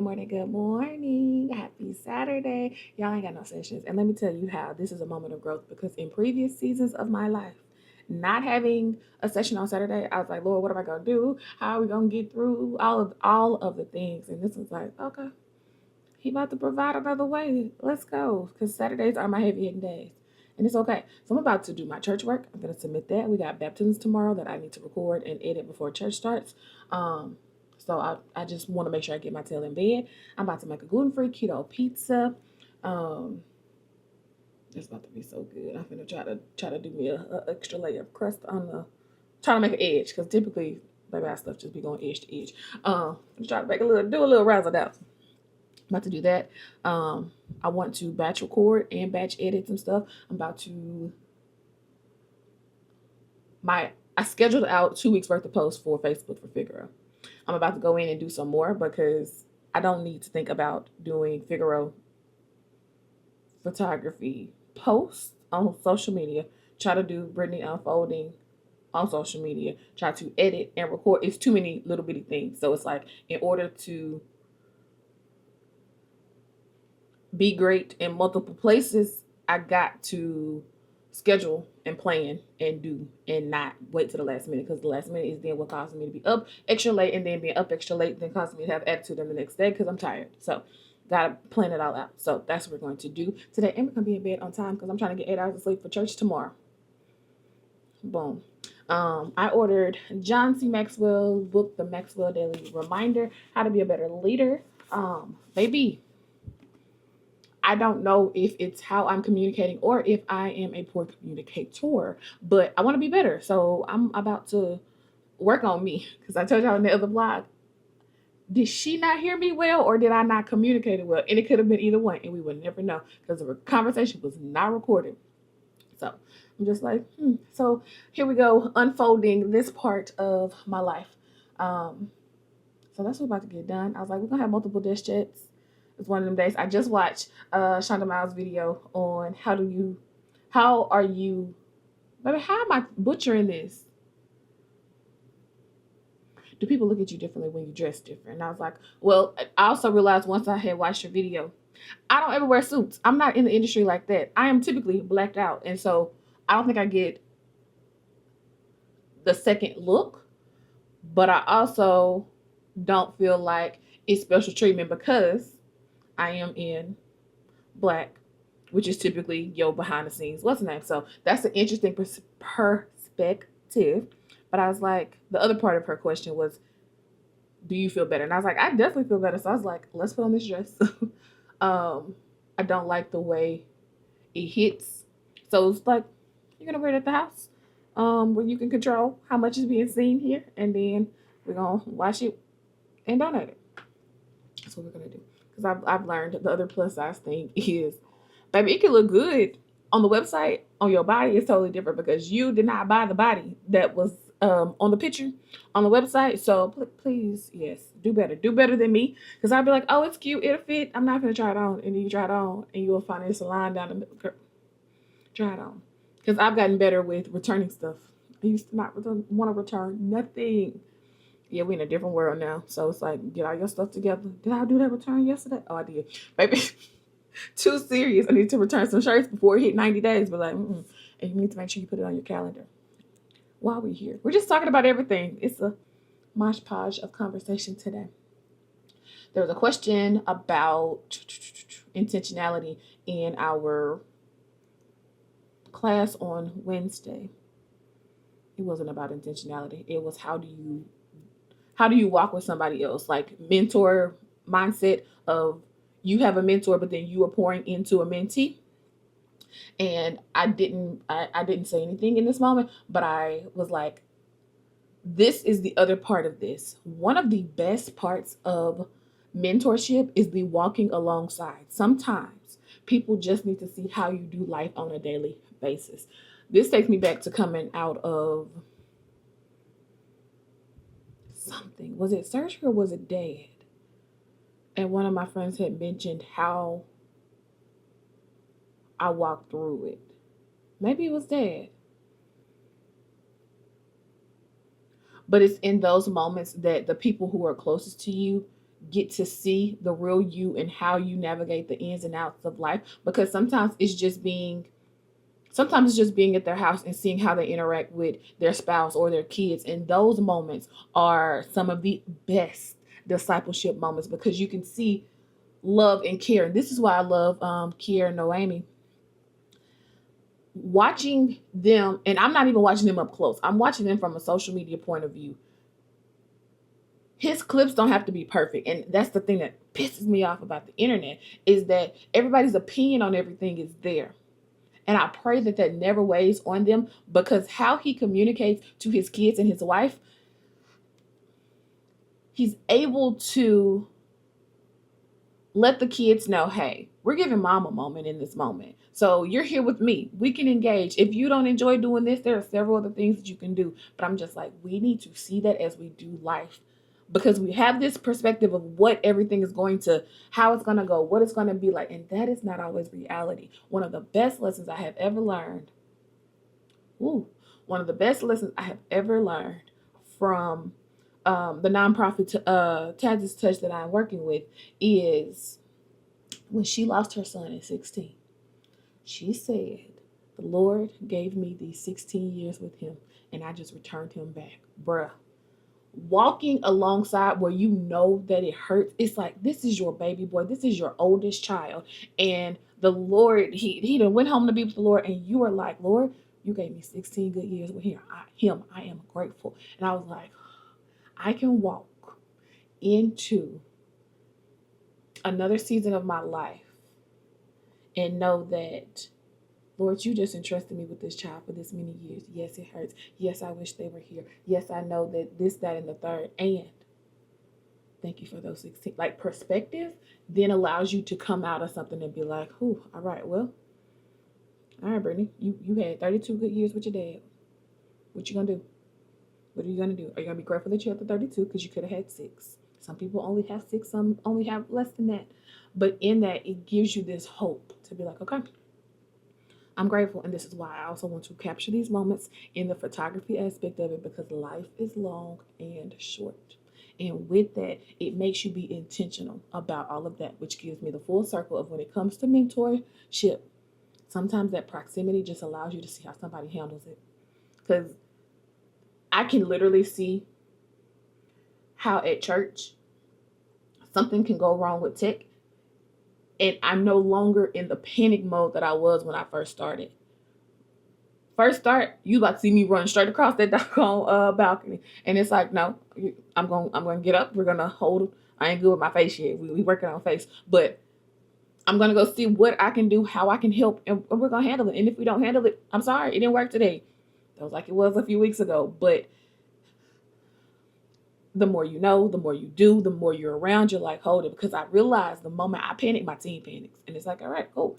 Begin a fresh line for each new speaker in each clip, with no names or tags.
good morning, good morning. Happy Saturday. Y'all ain't got no sessions. And let me tell you how this is a moment of growth, because in previous seasons of my life, not having a session on Saturday, I was like, Lord, what am I gonna do? How are we gonna get through all of the things? And this was like, okay, he about to provide another way. Let's go. Because Saturdays are my heavy hitting days. And it's okay. So I'm about to do my church work. I'm going to submit that. We got baptisms tomorrow that I need to record and edit before church starts. So I just want to make sure I get my tail in bed. I'm about to make a gluten-free keto pizza. Um, it's about to be so good. I'm going to try to do me a extra layer of crust on the, trying to make an edge, because typically, baby, our stuff just be going edge to edge. I'm trying to make do a little razzle dazzle. About to do that. I want to batch record and batch edit some stuff. I'm about to I scheduled out 2 weeks worth of posts for Facebook for Figaro. I'm about to go in and do some more, because I don't need to think about doing Figaro photography posts on social media. Try to do Brittany unfolding on social media. Try to edit and record. It's too many little bitty things. So it's like, in order to be great in multiple places, I got to schedule and plan and do, and not wait to the last minute, because the last minute is then what causes me to be up extra late, and then being up extra late then causes me to have attitude on the next day because I'm tired. So gotta plan it all out. So that's what we're going to do today, and we're gonna be in bed on time because I'm trying to get 8 hours of sleep for church tomorrow. Boom. I ordered John C. Maxwell's book, The Maxwell Daily Reminder, How to Be a Better Leader. Baby, I don't know if it's how I'm communicating or if I am a poor communicator, but I want to be better. So I'm about to work on me, because I told y'all in the other vlog, did she not hear me well, or did I not communicate it well? And it could have been either one, and we would never know, because the conversation was not recorded. So I'm just like, So here we go, unfolding this part of my life. So that's what's about to get done. I was like, we're gonna have multiple dish chats. It's one of them days. I just watched Shonda Miles' video on how are you, baby, how am I butchering this? Do people look at you differently when you dress different? And I was like, well, I also realized once I had watched your video, I don't ever wear suits. I'm not in the industry like that. I am typically blacked out. And so I don't think I get the second look, but I also don't feel like it's special treatment because I am in black, which is typically your behind the scenes what's the name. So that's an interesting perspective. But I was like, the other part of her question was, do you feel better? And I was like, I definitely feel better. So I was like, let's put on this dress. I don't like the way it hits. So it's like, you're gonna wear it at the house, where you can control how much is being seen here, and then we're gonna wash it and donate it. That's what we're gonna do. Because I've learned the other plus size thing is, baby, it can look good on the website. On your body, it's totally different, because you did not buy the body that was on the picture on the website. So please, yes, do better. Do better than me, because I'd be like, oh, it's cute, it'll fit. I'm not gonna try it on, and then you try it on, and you will find it's a line down the middle. Try it on, because I've gotten better with returning stuff. I used to not want to return nothing. Yeah, we're in a different world now. So it's like, get all your stuff together. Did I do that return yesterday? Oh, I did. Baby, too serious. I need to return some shirts before it hit 90 days. But like, and you need to make sure you put it on your calendar. While we're here, we're just talking about everything. It's a mosh podge of conversation today. There was a question about intentionality in our class on Wednesday. It wasn't about intentionality. It was how do you walk with somebody else, like mentor mindset of you have a mentor, but then you are pouring into a mentee. And I didn't say anything in this moment, but I was like, this is the other part of this. One of the best parts of mentorship is the walking alongside. Sometimes people just need to see how you do life on a daily basis. This takes me back to coming out of something. Was it surgery or was it dad? And one of my friends had mentioned how I walked through it. Maybe it was dad. But it's in those moments that the people who are closest to you get to see the real you and how you navigate the ins and outs of life, because sometimes it's just being at their house and seeing how they interact with their spouse or their kids. And those moments are some of the best discipleship moments, because you can see love and care. And this is why I love Kiera and Noemi. Watching them, and I'm not even watching them up close, I'm watching them from a social media point of view. His clips don't have to be perfect. And that's the thing that pisses me off about the internet, is that everybody's opinion on everything is there. And I pray that that never weighs on them, because how he communicates to his kids and his wife, he's able to let the kids know, hey, we're giving mom a moment in this moment. So you're here with me. We can engage. If you don't enjoy doing this, there are several other things that you can do. But I'm just like, we need to see that as we do life, because we have this perspective of what everything is going to, how it's going to go, what it's going to be like. And that is not always reality. One of the best lessons I have ever learned, one of the best lessons I have ever learned from the nonprofit Taz's Touch that I'm working with, is when she lost her son at 16. She said, the Lord gave me these 16 years with him, and I just returned him back. Bruh. Walking alongside where you know that it hurts, it's like, this is your baby boy, this is your oldest child, and the Lord, he done went home to be with the Lord, and you are like, Lord, you gave me 16 good years with him. I am grateful. And I was like, I can walk into another season of my life and know that, Lord, you just entrusted me with this child for this many years. Yes, it hurts. Yes, I wish they were here. Yes, I know that this, that, and the third. And thank you for those 16. Like, perspective then allows you to come out of something and be like, all right, well, all right, Brittany, you had 32 good years with your dad. What you gonna do? What are you gonna do? Are you gonna be grateful that you had the 32 because you could have had 6? Some people only have 6, some only have less than that. But in that, it gives you this hope to be like, okay, I'm grateful. And this is why I also want to capture these moments in the photography aspect of it, because life is long and short. And with that, it makes you be intentional about all of that, which gives me the full circle of, when it comes to mentorship, sometimes that proximity just allows you to see how somebody handles it. Because I can literally see how at church something can go wrong with tech, and I'm no longer in the panic mode that I was when I first started. First start, you about to see me run straight across that doggone balcony, and it's like, no, I'm gonna get up. We're gonna hold. I ain't good with my face yet. We working on face, but I'm gonna go see what I can do, how I can help, and we're gonna handle it. And if we don't handle it, I'm sorry, it didn't work today. That was like it was a few weeks ago, but the more you know, the more you do, the more you're around, you're like, hold it. Because I realized the moment I panic, my team panics. And it's like, all right, cool.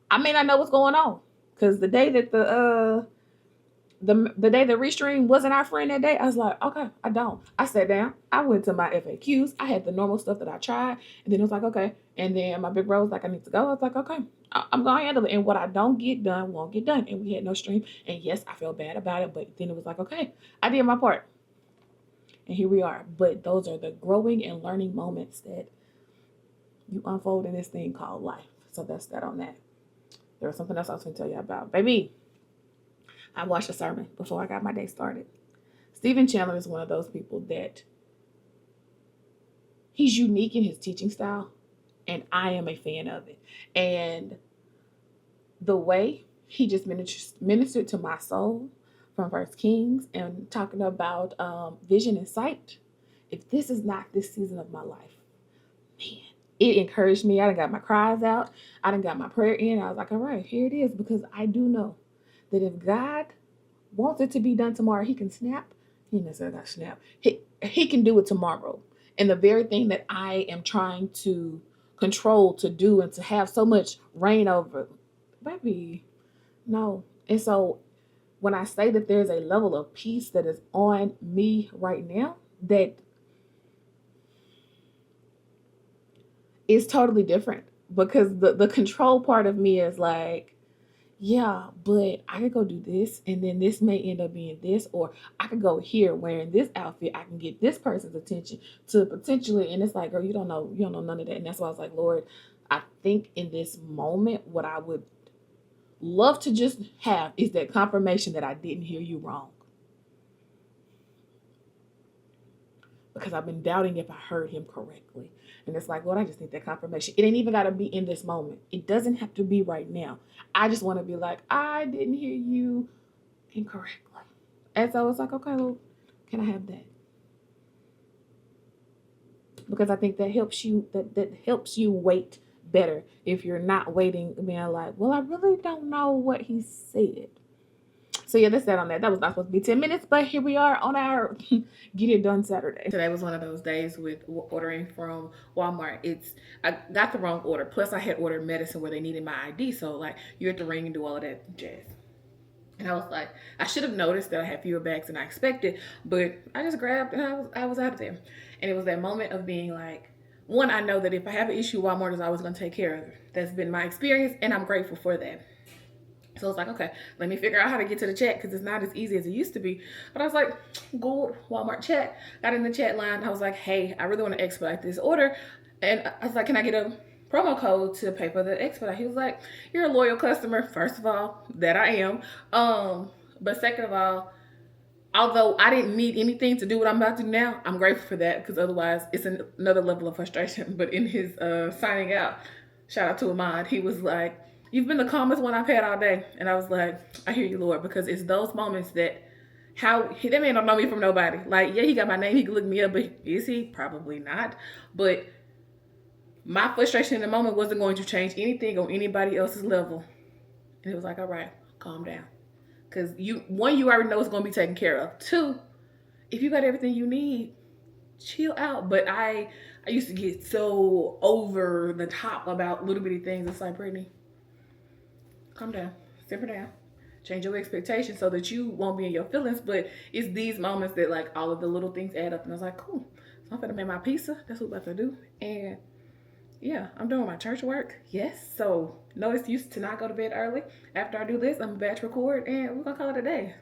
I may not know what's going on. Because the day that the day the restream wasn't our friend that day, I was like, okay, I don't. I sat down. I went to my FAQs. I had the normal stuff that I tried. And then it was like, okay. And then my big bro was like, I need to go. I was like, okay, I'm going to handle it. And what I don't get done won't get done. And we had no stream. And yes, I felt bad about it. But then it was like, okay, I did my part. And here we are. But those are the growing and learning moments that you unfold in this thing called life. So that's that on that. There was something else I was going to tell you about. Baby, I watched a sermon before I got my day started. Stephen Chandler is one of those people that he's unique in his teaching style, and I am a fan of it. And the way he just ministered to my soul from First Kings and talking about vision and sight. If this is not this season of my life, man, it encouraged me. I done got my cries out. I done got my prayer in. I was like, all right, here it is. Because I do know that if God wants it to be done tomorrow, he can snap. He necessarily got snap. He can do it tomorrow. And the very thing that I am trying to control, to do, and to have so much reign over, baby, no. And so when I say that there's a level of peace that is on me right now, that is totally different, because the control part of me is like, yeah, but I could go do this, and then this may end up being this, or I could go here wearing this outfit. I can get this person's attention to potentially, and it's like, girl, you don't know none of that. And that's why I was like, Lord, I think in this moment, what I would love to just have is that confirmation that I didn't hear you wrong. Because I've been doubting if I heard him correctly. And it's like, Lord, I just need that confirmation. It ain't even got to be in this moment. It doesn't have to be right now. I just want to be like, I didn't hear you incorrectly. And so it's like, okay, well, can I have that? Because I think that helps you, that helps you wait better if you're not waiting, being like, well, I really don't know what he said. So yeah, that's that on that. That was not supposed to be 10 minutes, but here we are on our Get It Done Saturday. Today was one of those days with ordering from Walmart. I got the wrong order. Plus I had ordered medicine where they needed my ID. So like, you have to ring and do all of that jazz. And I was like, I should have noticed that I had fewer bags than I expected, but I just grabbed and I was out of there. And it was that moment of being like, one, I know that if I have an issue, Walmart is always going to take care of it. That's been my experience, and I'm grateful for that. So it's like, okay, let me figure out how to get to the chat because it's not as easy as it used to be. But I was like, go Walmart chat. Got in the chat line. I was like, hey, I really want to expedite this order. And I was like, can I get a promo code to pay for the expedite? He was like, you're a loyal customer. First of all, that I am. But second of all, although I didn't need anything to do what I'm about to do now, I'm grateful for that because otherwise it's another level of frustration. But in his signing out, shout out to Ahmad, he was like, you've been the calmest one I've had all day. And I was like, I hear you, Lord, because it's those moments that that man don't know me from nobody. Like, yeah, he got my name, he can look me up, but is he? Probably not. But my frustration in the moment wasn't going to change anything on anybody else's level. And it was like, all right, calm down. Because you already know it's going to be taken care of. Two, if you got everything you need, chill out. But I used to get so over the top about little bitty things. It's like, Brittany, calm down, simmer down, change your expectations so that you won't be in your feelings. But it's these moments that like all of the little things add up. And I was like, cool. So I'm gonna make my pizza. That's what I'm about to do. And yeah, I'm doing my church work. Yes. So no excuse to not go to bed early. After I do this, I'm gonna batch record and we're gonna call it a day.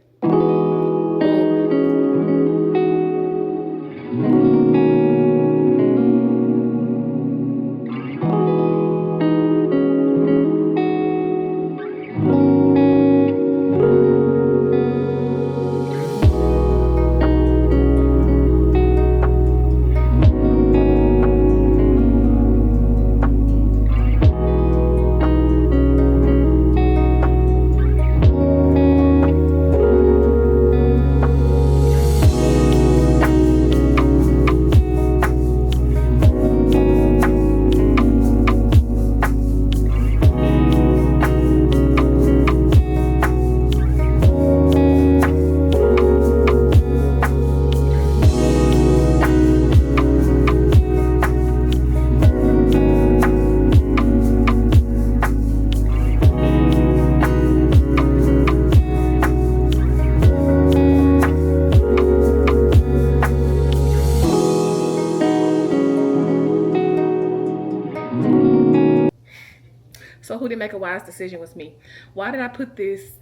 So who didn't make a wise decision was me. Why did I put this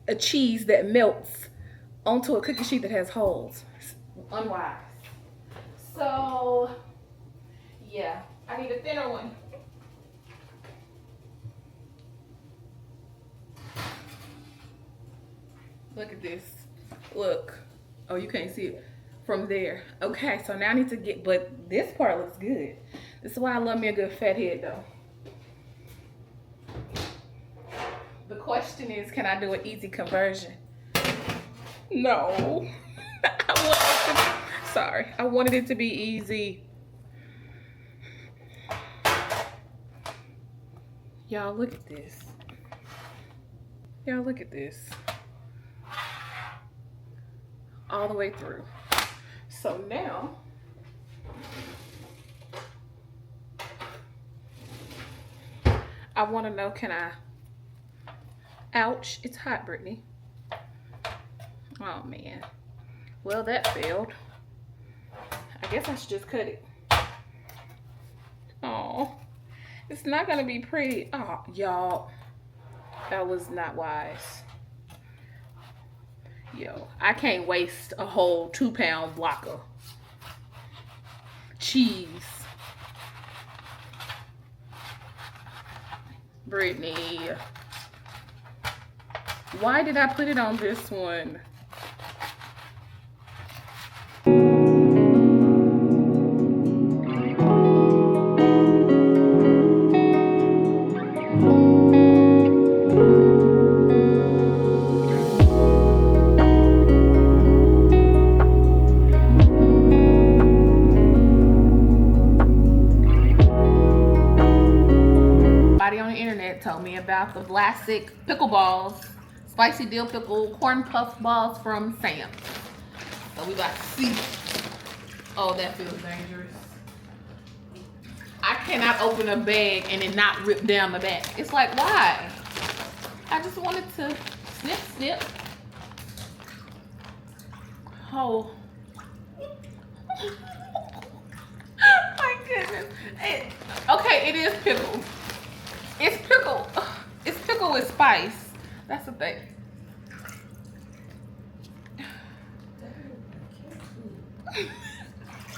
a cheese that melts onto a cookie sheet that has holes? Unwise. So yeah, I need a thinner one. Look at this. Look. Oh, you can't see it from there. Okay, so now I need to get, but this part looks good. This is why I love me a good fat head though. The question is, can I do an easy conversion? No. I wanted it to be easy. Y'all look at this. Y'all look at this. All the way through. So now, I want to know, can I, ouch, it's hot, Brittany. Oh man. Well, that failed. I guess I should just cut it. Oh, it's not gonna be pretty. Oh, y'all. That was not wise. Yo, I can't waste a whole 2-pound block of cheese. Brittany, why did I put it on this one? Told me about the Vlasic pickle balls, spicy dill pickle corn puff balls from Sam's. So we got to see. Oh, that feels dangerous. I cannot open a bag and it not rip down the back. It's like, why? I just wanted to snip. Oh. My goodness. Okay, it is pickle. It's pickle. It's pickle with spice. That's the thing.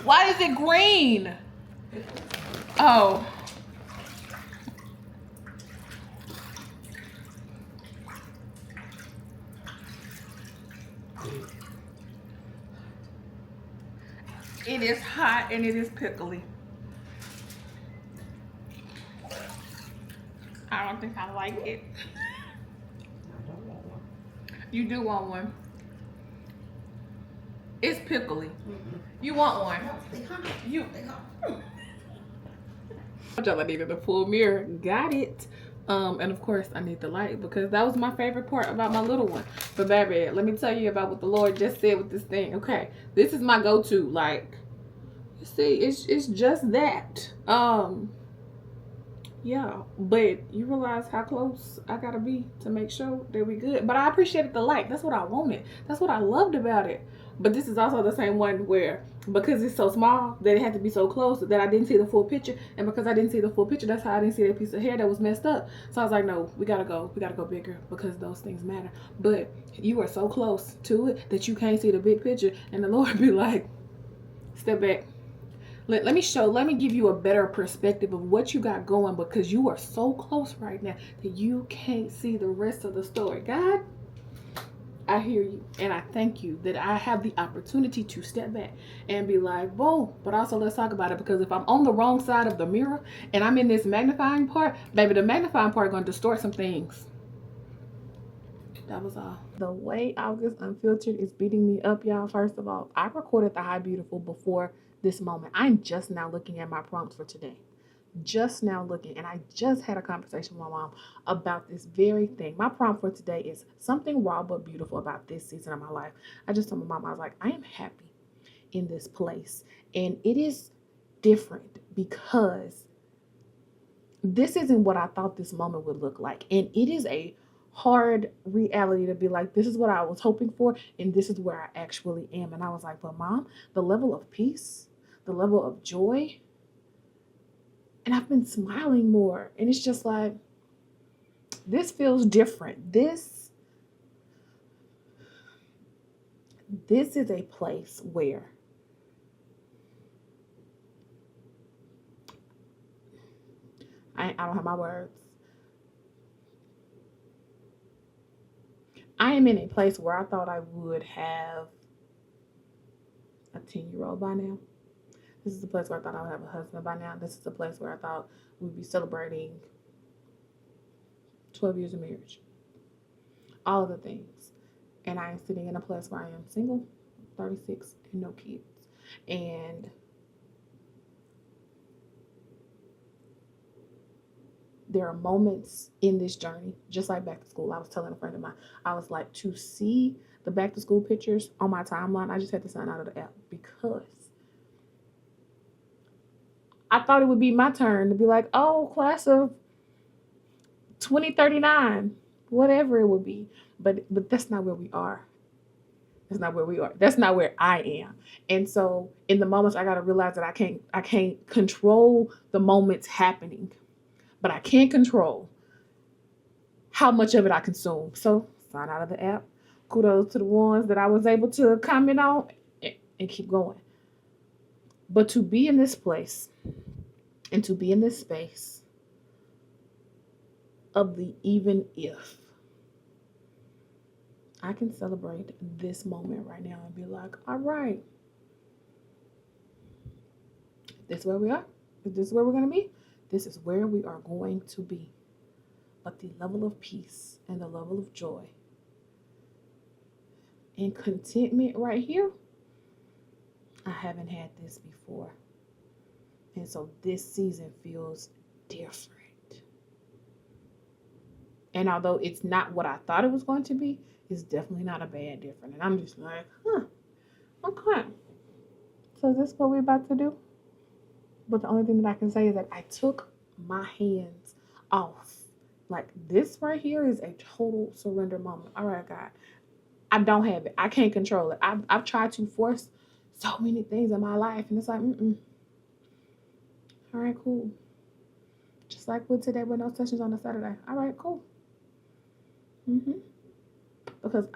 Why is it green? Oh. It is hot and it is pickly. I don't think I like it. You do want one. It's pickly. You want one. I needed a full mirror. Got it. And of course I need the light because that was my favorite part about my little one. But baby, let me tell you about what the Lord just said with this thing. Okay, this is my go-to. Like, you see, it's just that. Yeah, but you realize how close I gotta be to make sure that we good. But I appreciated the light. That's what I wanted. That's what I loved about it. But this is also the same one where, because it's so small, that it had to be so close that I didn't see the full picture. And because I didn't see the full picture, that's how I didn't see that piece of hair that was messed up. So I was like, no, we gotta go bigger because those things matter. But you are so close to it that you can't see the big picture. And the Lord be like, step back. Let me give you a better perspective of what you got going because you are so close right now that you can't see the rest of the story. God, I hear you and I thank you that I have the opportunity to step back and be like, boom, but also let's talk about it because if I'm on the wrong side of the mirror and I'm in this magnifying part, baby, the magnifying part is going to distort some things. That was all. The way August Unfiltered is beating me up, y'all, first of all, I recorded the Hi Beautiful before this moment. I'm just now looking at my prompts for today. Just now looking, and I just had a conversation with my mom about this very thing. My prompt for today is something raw but beautiful about this season of my life. I just told my mom, I was like, I am happy in this place. And it is different because this isn't what I thought this moment would look like. And it is a hard reality to be like, this is what I was hoping for, and this is where I actually am. And I was like, but Mom, the level of peace, the level of joy, and I've been smiling more. And it's just like, this feels different. This is a place where I don't have my words. I am in a place where I thought I would have a 10-year-old by now. This is the place where I thought I would have a husband by now. This is the place where I thought we'd be celebrating 12 years of marriage. All of the things. And I am sitting in a place where I am single, 36, and no kids. And there are moments in this journey, just like back to school. I was telling a friend of mine, I was like, to see the back to school pictures on my timeline, I just had to sign out of the app because I thought it would be my turn to be like, oh, class of 2039, whatever it would be. But that's not where we are. That's not where we are. That's not where I am. And so in the moments, I got to realize that I can't control the moments happening, but I can control how much of it I consume. So sign out of the app. Kudos to the ones that I was able to comment on and keep going. But to be in this place and to be in this space of the even if, I can celebrate this moment right now and be like, all right, this is where we are. If this is where we're going to be, this is where we are going to be. But the level of peace and the level of joy and contentment right here, I haven't had this before. And so this season feels different. And although it's not what I thought it was going to be, it's definitely not a bad different. And I'm just like, okay. So is this what we're about to do? But the only thing that I can say is that I took my hands off. Like, this right here is a total surrender moment. All right, God. I don't have it. I can't control it. I've tried to force so many things in my life, and it's like, all right, cool. Just like with today with no sessions on a Saturday. All right, cool. Because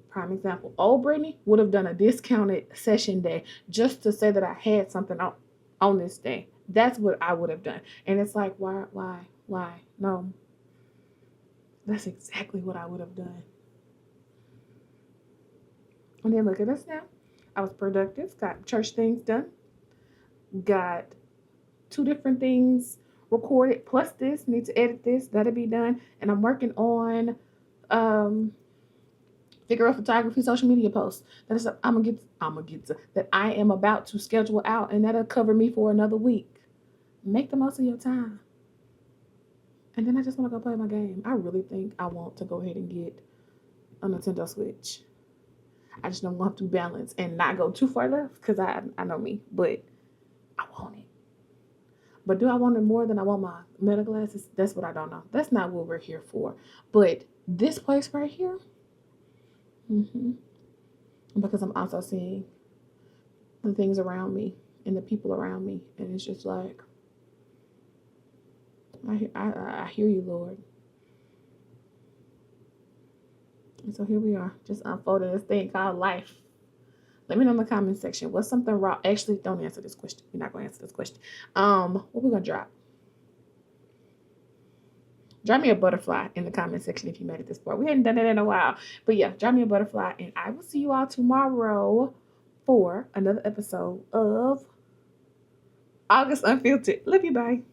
prime example, old Brittany would have done a discounted session day just to say that I had something on this day. That's what I would have done. And it's like, why? No. That's exactly what I would have done. And then look at us now. I was productive, got church things done, got 2 different things recorded, plus this, need to edit this, that'll be done. And I'm working on figure photography social media posts that I am about to schedule out, and that'll cover me for another week. Make the most of your time. And then I just want to go play my game. I really think I want to go ahead and get a Nintendo Switch. I just don't want to balance and not go too far left because I know me, but I want it. But do I want it more than I want my Meta glasses? That's what I don't know. That's not what we're here for. But this place right here, because I'm also seeing the things around me and the people around me, and it's just like, I hear you, Lord. And so here we are, just unfolding this thing called life. Let me know in the comment section, what's something raw? Actually, don't answer this question. You're not going to answer this question. What we going to drop? Drop me a butterfly in the comment section if you made it this far. We hadn't done it in a while. But yeah, drop me a butterfly, and I will see you all tomorrow for another episode of August Unfiltered. Love you, bye.